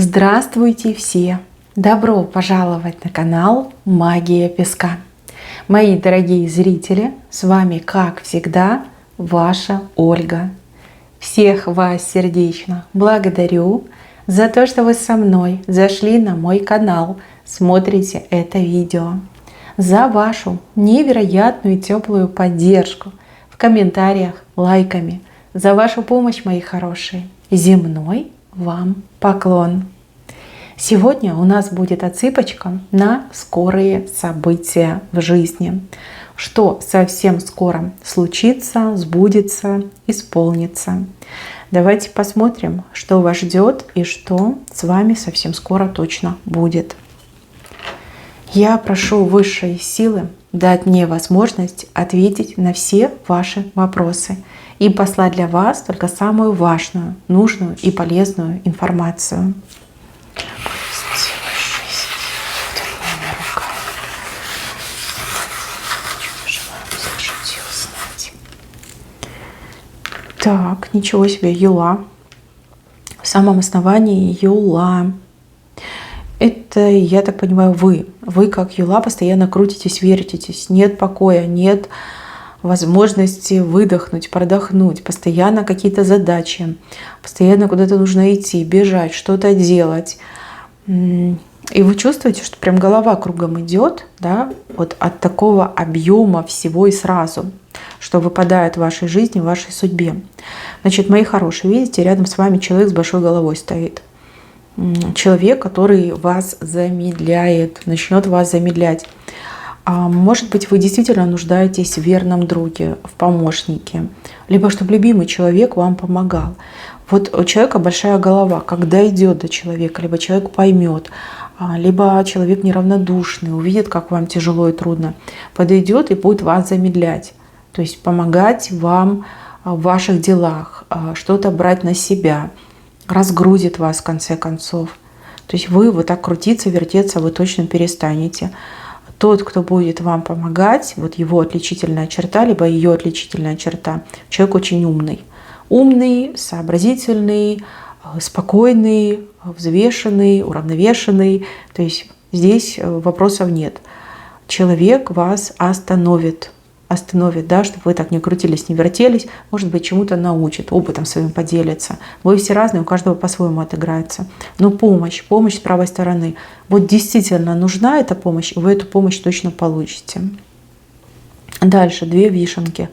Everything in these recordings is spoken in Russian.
Здравствуйте все! Добро пожаловать на канал Магия Песка. Мои дорогие зрители, с вами, как всегда, ваша Ольга. Всех вас сердечно благодарю за то, что вы со мной зашли на мой канал, смотрите это видео, за вашу невероятную теплую поддержку в комментариях, лайками, за вашу помощь, мои хорошие. Земной вам поклон! Сегодня у нас будет отсыпочка на скорые события в жизни. Что совсем скоро случится, сбудется, исполнится. Давайте посмотрим, что вас ждет и что с вами совсем скоро точно будет. Я прошу высшие силы дать мне возможность ответить на все ваши вопросы и послать для вас только самую важную, нужную и полезную информацию. Так, ничего себе, Юла. В самом основании Юла. Это, я так понимаю, вы. Вы, как Юла, постоянно крутитесь, вертитесь. Нет покоя, нет возможности выдохнуть, продохнуть. Постоянно какие-то задачи. Постоянно куда-то нужно идти, бежать, что-то делать. И вы чувствуете, что прям голова кругом идет, да, вот от такого объема всего и сразу, что выпадает в вашей жизни, в вашей судьбе. Значит, мои хорошие, видите, рядом с вами человек с большой головой стоит. Человек, который вас замедляет, начнет вас замедлять. Может быть, вы действительно нуждаетесь в верном друге, в помощнике, либо чтобы любимый человек вам помогал. Вот у человека большая голова, когда идет до человека, либо человек поймет, либо человек неравнодушный, увидит, как вам тяжело и трудно, подойдет и будет вас замедлять. То есть помогать вам в ваших делах, что-то брать на себя, разгрузит вас в конце концов. То есть вы вот так крутиться, вертеться вы точно перестанете. Тот, кто будет вам помогать, вот его отличительная черта, либо ее отличительная черта, человек очень умный. Умный, сообразительный, спокойный, взвешенный, уравновешенный. То есть здесь вопросов нет. Человек вас остановит, да, чтобы вы так не крутились, не вертелись, может быть, чему-то научит, опытом своим поделится. Вы все разные, у каждого по-своему отыграется. Но помощь с правой стороны. Вот действительно нужна эта помощь, вы эту помощь точно получите. Дальше две вишенки.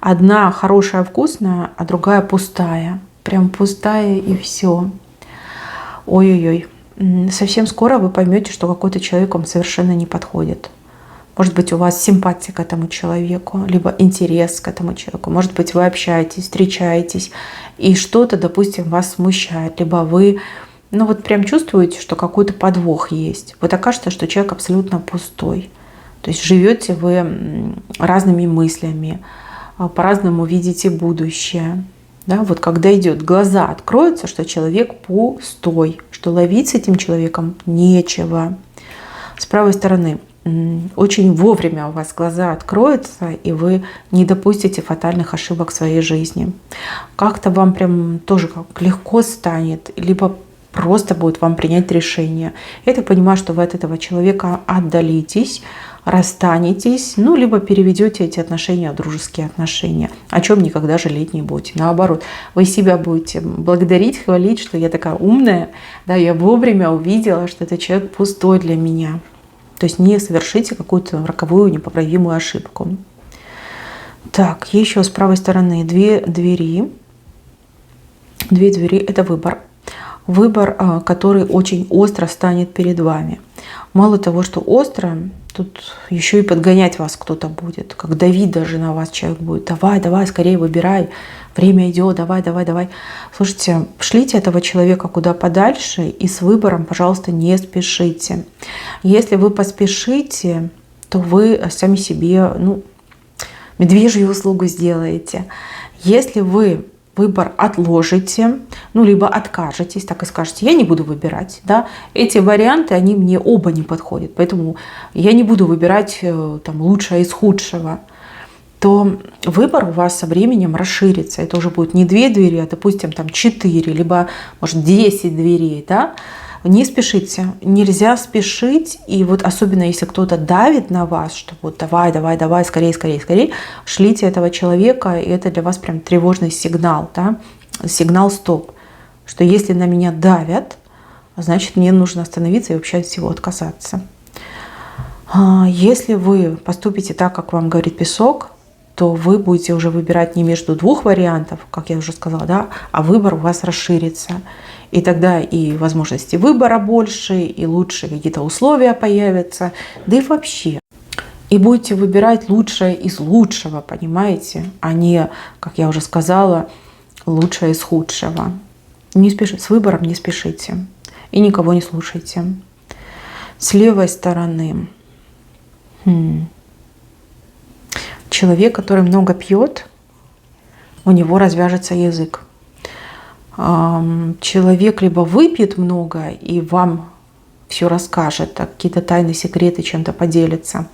Одна хорошая, вкусная, а другая пустая. Прям пустая и все. Ой-ой-ой. Совсем скоро вы поймете, что какой-то человек вам совершенно не подходит. Может быть, у вас симпатия к этому человеку, либо интерес к этому человеку. Может быть, вы общаетесь, встречаетесь, и что-то, допустим, вас смущает. Либо вы, вот прям чувствуете, что какой-то подвох есть. Вот окажется, что человек абсолютно пустой. То есть живете вы разными мыслями, по-разному видите будущее. Да, вот когда идет, глаза откроются, что человек пустой, что ловить с этим человеком нечего. С правой стороны очень вовремя у вас глаза откроются, и вы не допустите фатальных ошибок в своей жизни. Как-то вам прям тоже как легко станет, либо просто будет вам принять решение. Я так понимаю, что вы от этого человека отдалитесь, расстанетесь, либо переведете эти отношения в дружеские отношения, о чем никогда жалеть не будете. Наоборот, вы себя будете благодарить, хвалить, что я такая умная, да, я вовремя увидела, что этот человек пустой для меня. То есть не совершите какую-то роковую, непоправимую ошибку. Так, еще с правой стороны две двери. Две двери – это выбор. Выбор, который очень остро станет перед вами. Мало того, что остро, тут еще и подгонять вас кто-то будет. Как давить даже на вас человек будет. Давай, скорее выбирай. Время идет, давай. Слушайте, шлите этого человека куда подальше и с выбором, пожалуйста, не спешите. Если вы поспешите, то вы сами себе, медвежью услугу сделаете. Если вы выбор отложите, либо откажетесь, так и скажете, я не буду выбирать. Да? Эти варианты, они мне оба не подходят, поэтому я не буду выбирать лучшее из худшего. то выбор у вас со временем расширится. Это уже будет не 2 двери, а, допустим, там 4, либо, может, 10 дверей. Да? Не спешите, нельзя спешить, и вот особенно если кто-то давит на вас, что вот давай, давай, давай, скорее, скорее, скорее, шлите этого человека, и это для вас прям тревожный сигнал, да? Сигнал стоп, что если на меня давят, значит мне нужно остановиться и вообще от всего отказаться. Если вы поступите так, как вам говорит песок, то вы будете уже выбирать не между двух вариантов, как я уже сказала, да, а выбор у вас расширится. И тогда и возможности выбора больше, и лучшие какие-то условия появятся, да и вообще. И будете выбирать лучшее из лучшего, понимаете, а не, как я уже сказала, лучшее из худшего. Не спешите, с выбором не спешите и никого не слушайте. С левой стороны человек, который много пьет, у него развяжется язык. Человек либо выпьет много и вам все расскажет, какие-то тайные секреты чем-то поделится.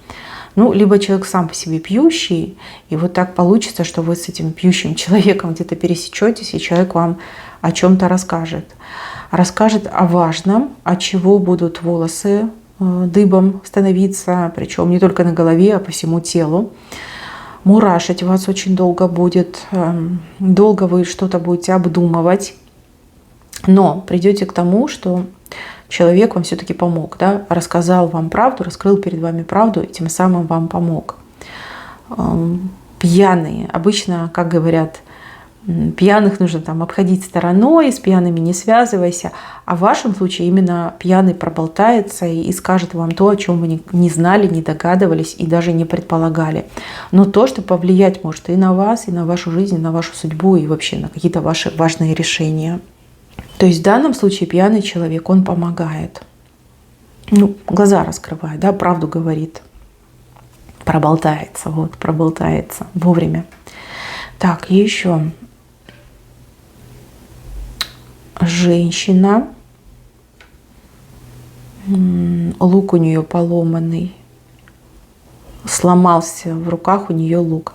Ну, либо человек сам по себе пьющий, и вот так получится, что вы с этим пьющим человеком где-то пересечетесь, и человек вам о чем-то расскажет. Расскажет о важном, от чего будут волосы дыбом становиться, причем не только на голове, а по всему телу. Мурашить вас очень долго будет, долго вы что-то будете обдумывать, но придете к тому, что человек вам все-таки помог, да? Рассказал вам правду, раскрыл перед вами правду и тем самым вам помог. Пьяные, обычно, как говорят, пьяных нужно там обходить стороной, с пьяными не связывайся, а в вашем случае именно пьяный проболтается и скажет вам то, о чем вы не знали, не догадывались и даже не предполагали. Но то, что повлиять может и на вас, и на вашу жизнь, и на вашу судьбу, и вообще на какие-то ваши важные решения. То есть в данном случае пьяный человек, он помогает. Ну, глаза раскрывает, да, правду говорит. Проболтается, вот, проболтается вовремя. Так, еще женщина, лук у нее поломанный, сломался в руках у нее лук.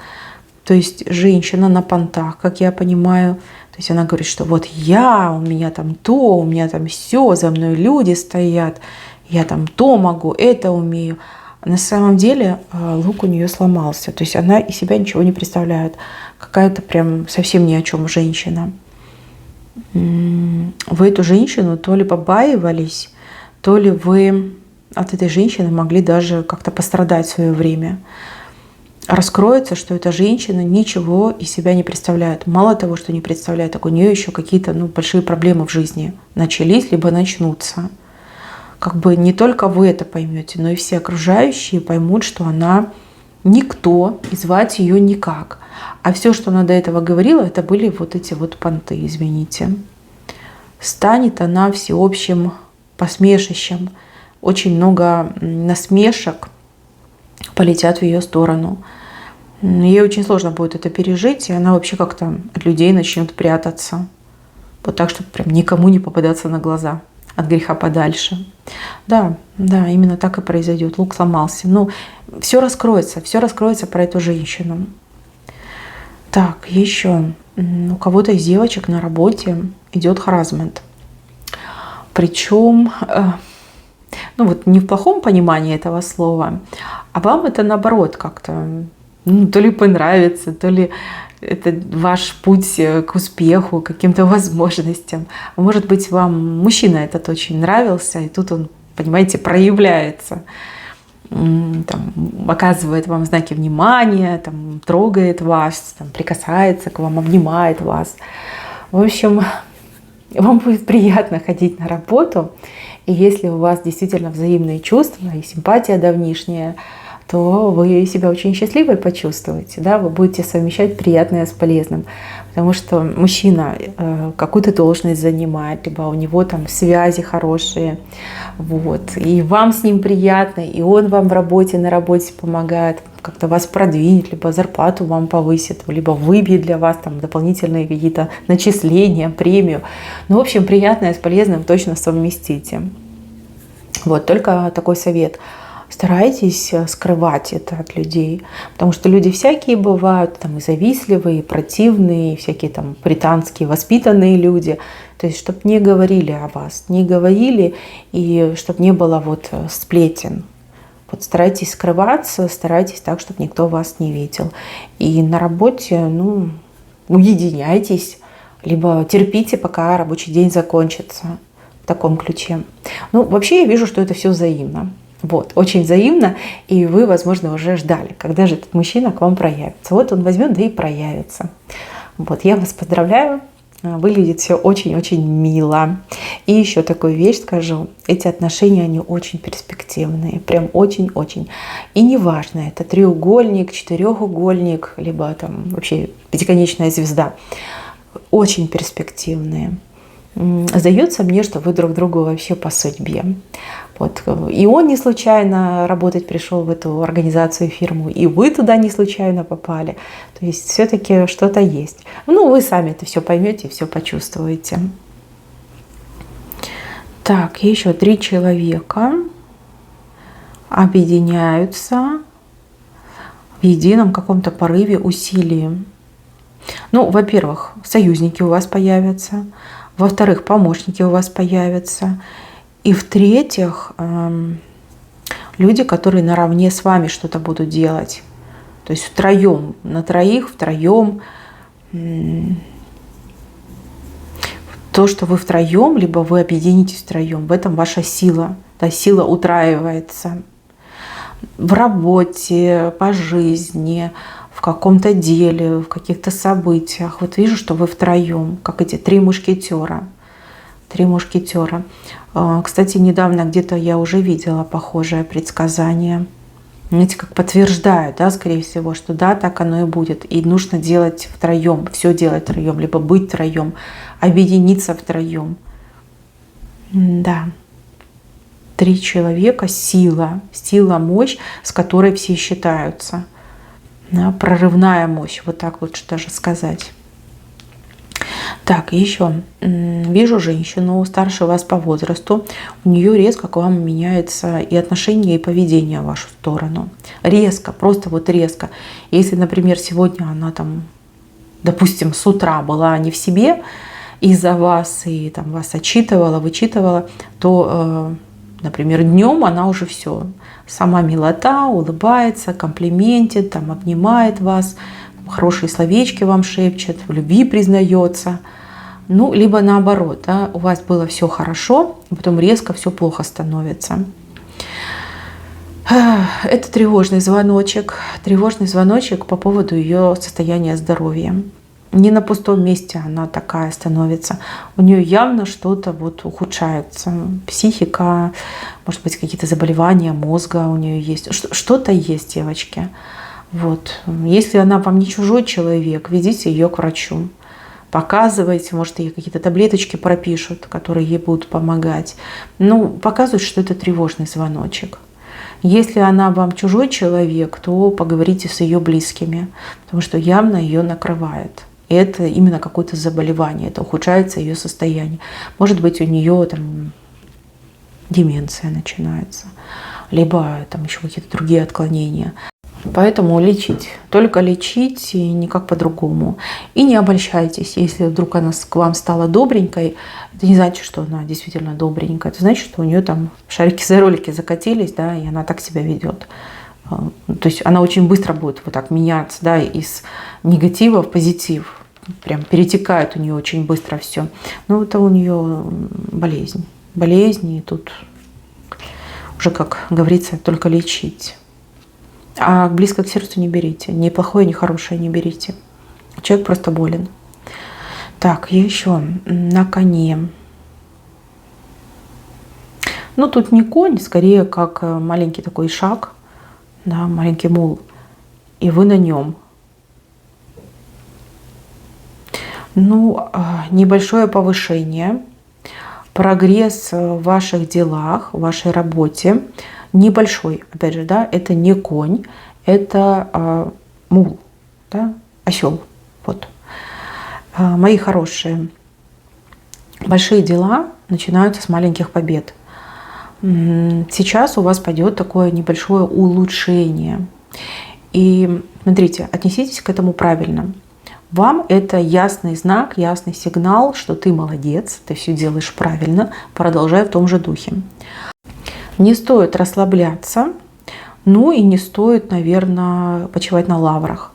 То есть женщина на понтах, как я понимаю. То есть она говорит, что вот у меня там то, у меня там все, за мной люди стоят, я там то могу, это умею. На самом деле лук у нее сломался. То есть она из себя ничего не представляет. Какая-то прям совсем ни о чем женщина. Вы эту женщину то ли побаивались, то ли вы от этой женщины могли даже как-то пострадать в свое время. Раскроется, что эта женщина ничего из себя не представляет. Мало того, что не представляет, так у нее еще какие-то большие проблемы в жизни начались, либо начнутся. Как бы не только вы это поймете, но и все окружающие поймут, что она никто, и звать ее никак. А все, что она до этого говорила, это были вот эти вот понты, извините. Станет она всеобщим посмешищем. Очень много насмешек полетят в ее сторону. Ей очень сложно будет это пережить, и она вообще как-то от людей начнет прятаться. Вот так, чтобы прям никому не попадаться на глаза. От греха подальше. Да, именно так и произойдет. Лук сломался. Ну, все раскроется про эту женщину. Так, еще у кого-то из девочек на работе идет харассмент. Причем, ну вот не в плохом понимании этого слова, а вам это наоборот как-то, ну, то ли понравится, то ли это ваш путь к успеху, к каким-то возможностям. Может быть, вам мужчина этот очень нравился, и тут он, понимаете, проявляется. Там, оказывает вам знаки внимания, там, трогает вас, там, прикасается к вам, обнимает вас. В общем, вам будет приятно ходить на работу. И если у вас действительно взаимные чувства и симпатия давнишняя, то вы себя очень счастливой почувствуете, да, вы будете совмещать приятное с полезным, потому что мужчина какую-то должность занимает, либо у него там связи хорошие, вот, и вам с ним приятно, и он вам в работе, на работе помогает, как-то вас продвинет, либо зарплату вам повысит, либо выбьет для вас там дополнительные какие-то начисления, премию. Ну, в общем, приятное с полезным точно совместите. Вот, только такой совет. Старайтесь скрывать это от людей, потому что люди всякие бывают, там и завистливые, и противные, и всякие там британские воспитанные люди. То есть, чтобы не говорили о вас, не говорили, и чтобы не было вот сплетен. Вот старайтесь скрываться, старайтесь так, чтобы никто вас не видел. И на работе, ну, уединяйтесь, либо терпите, пока рабочий день закончится. В таком ключе. Ну, вообще я вижу, что это все взаимно. Вот, очень взаимно, и вы, возможно, уже ждали, когда же этот мужчина к вам проявится. Вот он возьмет, да и проявится. Вот, я вас поздравляю, выглядит все очень-очень мило. И еще такую вещь скажу, эти отношения, они очень перспективные, прям очень-очень. И неважно, это треугольник, четырехугольник, либо там вообще пятиконечная звезда, очень перспективные. Сдается мне, что вы друг другу вообще по судьбе. Вот. И он не случайно работать пришел в эту организацию, фирму, и вы туда не случайно попали. То есть все-таки что-то есть. Ну, вы сами это все поймете, все почувствуете. Так, еще 3 человека объединяются в едином каком-то порыве, усилии. Ну, во-первых, союзники у вас появятся. Во-вторых, помощники у вас появятся. И в-третьих, люди, которые наравне с вами что-то будут делать. То есть втроем, на троих, втроем. То, что вы втроем, либо вы объединитесь втроем, в этом ваша сила. Та сила утраивается. В работе, по жизни, в каком-то деле, в каких-то событиях. Вот вижу, что вы втроем, как эти 3 мушкетера. 3 мушкетера. Кстати, недавно где-то я уже видела похожее предсказание. Знаете, как подтверждают, да, скорее всего, что да, так оно и будет. И нужно делать втроем, все делать втроем, либо быть втроем, объединиться втроем. Да. 3 человека, сила, мощь, с которой все считаются. Да, прорывная мощь, вот так лучше даже сказать. Так, еще вижу женщину, старше вас по возрасту. У нее резко к вам меняется и отношение, и поведение в вашу сторону. Резко, просто вот резко. Если, например, сегодня она там, допустим, с утра была не в себе из-за вас и там вас отчитывала, вычитывала, то, например, днем она уже все. Сама милота, улыбается, комплиментит, там, обнимает вас, хорошие словечки вам шепчет, в любви признается. Ну, либо наоборот, да, у вас было все хорошо, а потом резко все плохо становится. Это тревожный звоночек по поводу ее состояния здоровья. Не на пустом месте она такая становится. У нее явно что-то вот ухудшается. Психика, может быть, какие-то заболевания мозга у нее есть. Что-то есть, девочки. Вот. Если она вам не чужой человек, ведите ее к врачу. Показывайте, может, ей какие-то таблеточки пропишут, которые ей будут помогать. Ну, показывают, что это тревожный звоночек. Если она вам чужой человек, то поговорите с ее близкими, потому что явно ее накрывает. И это именно какое-то заболевание, это ухудшается ее состояние. Может быть, у нее там деменция начинается, либо там еще какие-то другие отклонения. Поэтому лечить, только лечить и никак по-другому. И не обольщайтесь, если вдруг она к вам стала добренькой, это не значит, что она действительно добренькая, это значит, что у нее там шарики-заролики закатились, да, и она так себя ведет. То есть она очень быстро будет вот так меняться, да, из негатива в позитив. Прям перетекает у нее очень быстро все. Но это у нее болезнь. Болезнь, и тут уже, как говорится, только лечить. А близко к сердцу не берите. Ни плохое, ни хорошее не берите. Человек просто болен. Так, еще на коне. Ну, тут не конь, скорее как маленький такой шаг, да, маленький мул. И вы на нем. Ну, небольшое повышение, прогресс в ваших делах, в вашей работе. Небольшой, опять же, да, это не конь, это мул, да, осел. Вот. Мои хорошие, большие дела начинаются с маленьких побед. сейчас у вас пойдет такое небольшое улучшение. И смотрите, отнеситесь к этому правильно. Вам это ясный знак, ясный сигнал, что ты молодец, ты все делаешь правильно, продолжай в том же духе. Не стоит расслабляться, ну и не стоит, наверное, почивать на лаврах.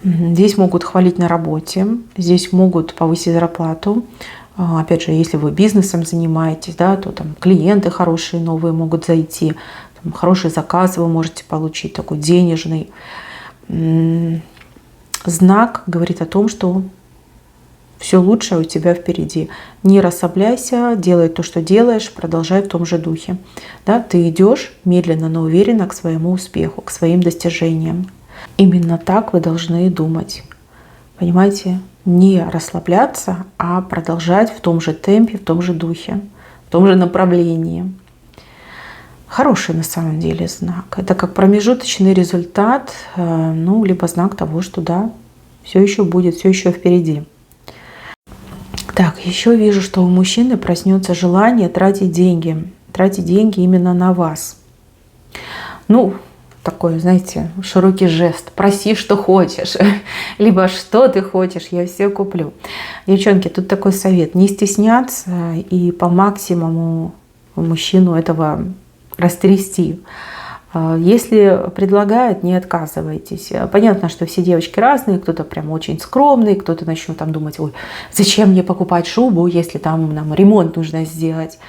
Здесь могут хвалить на работе, здесь могут повысить зарплату. Опять же, если вы бизнесом занимаетесь, да, то там клиенты хорошие новые могут зайти, там хороший заказ вы можете получить, такой денежный. Знак говорит о том, что все лучшее у тебя впереди. Не расслабляйся, делай то, что делаешь, продолжай в том же духе. Да, ты идешь медленно, но уверенно к своему успеху, к своим достижениям. Именно так вы должны думать. Понимаете? Не расслабляться, а продолжать в том же темпе, в том же духе, в том же направлении. Хороший на самом деле знак. Это как промежуточный результат, ну, либо знак того, что да, все еще будет, все еще впереди. Так, еще вижу, что у мужчины проснется желание тратить деньги именно на вас. Ну, такой, знаете, широкий жест. Проси, что хочешь. Либо что ты хочешь, я все куплю. Девчонки, тут такой совет. Не стесняться и по максимуму мужчину этого растрясти. Если предлагают, не отказывайтесь. Понятно, что все девочки разные, кто-то прям очень скромный, кто-то начнет там думать, ой, зачем мне покупать шубу, если там нам ремонт нужно сделать.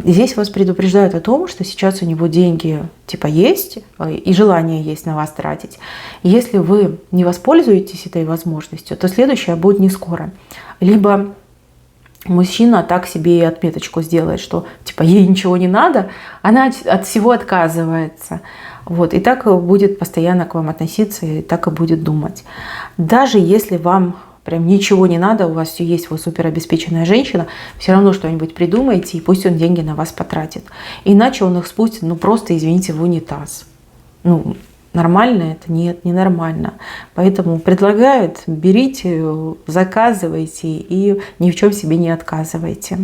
Здесь вас предупреждают о том, что сейчас у него деньги типа есть и желание есть на вас тратить. Если вы не воспользуетесь этой возможностью, то следующее будет не скоро. Либо мужчина так себе и отметочку сделает, что типа ей ничего не надо, она от всего отказывается. Вот. И так будет постоянно к вам относиться, и так и будет думать. Даже если вам прям ничего не надо, у вас все есть, вы суперобеспеченная женщина, все равно что-нибудь придумайте, и пусть он деньги на вас потратит. Иначе он их спустит, ну просто, извините, в унитаз. Ну, нормально это? Нет, не нормально. Поэтому предлагают, берите, заказывайте и ни в чем себе не отказывайте.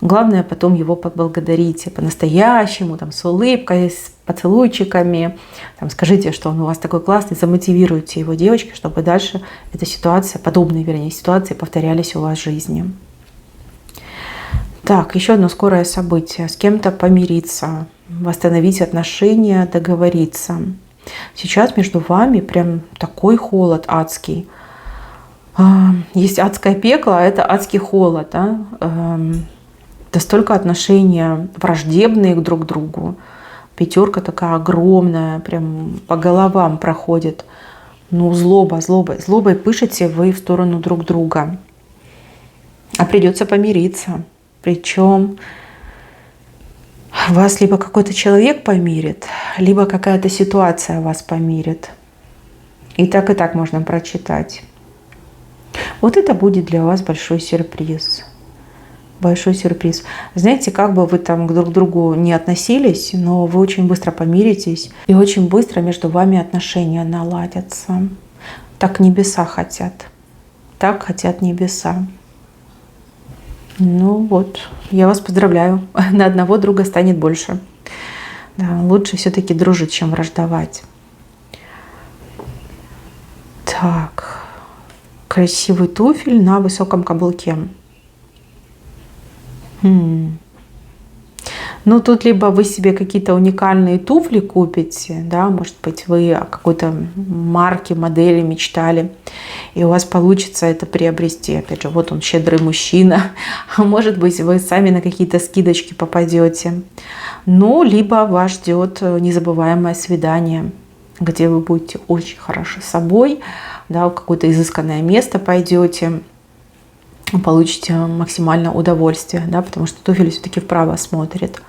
Главное, потом его поблагодарите по-настоящему, там, с улыбкой, с поцелуйчиками. Там, скажите, что он у вас такой классный, замотивируйте его, девочки, чтобы дальше эта ситуация, подобные, вернее, ситуации повторялись у вас в жизни. Так, еще одно скорое событие. С кем-то помириться, восстановить отношения, договориться. Сейчас между вами прям такой холод адский. Есть адское пекло, а это адский холод. Это столько отношения враждебные друг к другу. Пятерка такая огромная, прям по головам проходит. Ну, злобой пышете вы в сторону друг друга. А придется помириться. Причем вас либо какой-то человек помирит, либо какая-то ситуация вас помирит. И так можно прочитать. Вот это будет для вас большой сюрприз. Большой сюрприз. Знаете, как бы вы там друг к другу не относились, но вы очень быстро помиритесь, и очень быстро между вами отношения наладятся. Так небеса хотят. Так хотят небеса. Ну вот, я вас поздравляю. На одного друга станет больше. Да, лучше все-таки дружить, чем враждовать. Так. Красивый туфель на высоком каблуке. Ну, тут либо вы себе какие-то уникальные туфли купите, да, может быть, вы о какой-то марке, модели мечтали, и у вас получится это приобрести. Опять же, вот он, щедрый мужчина. А может быть, вы сами на какие-то скидочки попадете. Ну, либо вас ждет незабываемое свидание, где вы будете очень хороши собой, да, в какое-то изысканное место пойдете, получите максимальное удовольствие, да, потому что туфель все-таки вправо смотрит.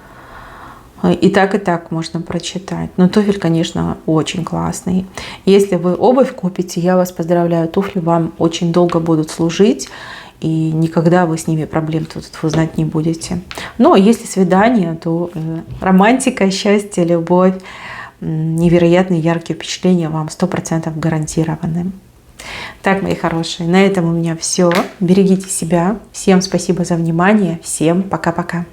И так можно прочитать. Но туфель, конечно, очень классный. Если вы обувь купите, я вас поздравляю, туфли вам очень долго будут служить, и никогда вы с ними проблем тут узнать не будете. Но если свидание, то романтика, счастье, любовь, невероятные яркие впечатления вам 100% гарантированы. Так, мои хорошие, на этом у меня все. Берегите себя. Всем спасибо за внимание. Всем пока-пока.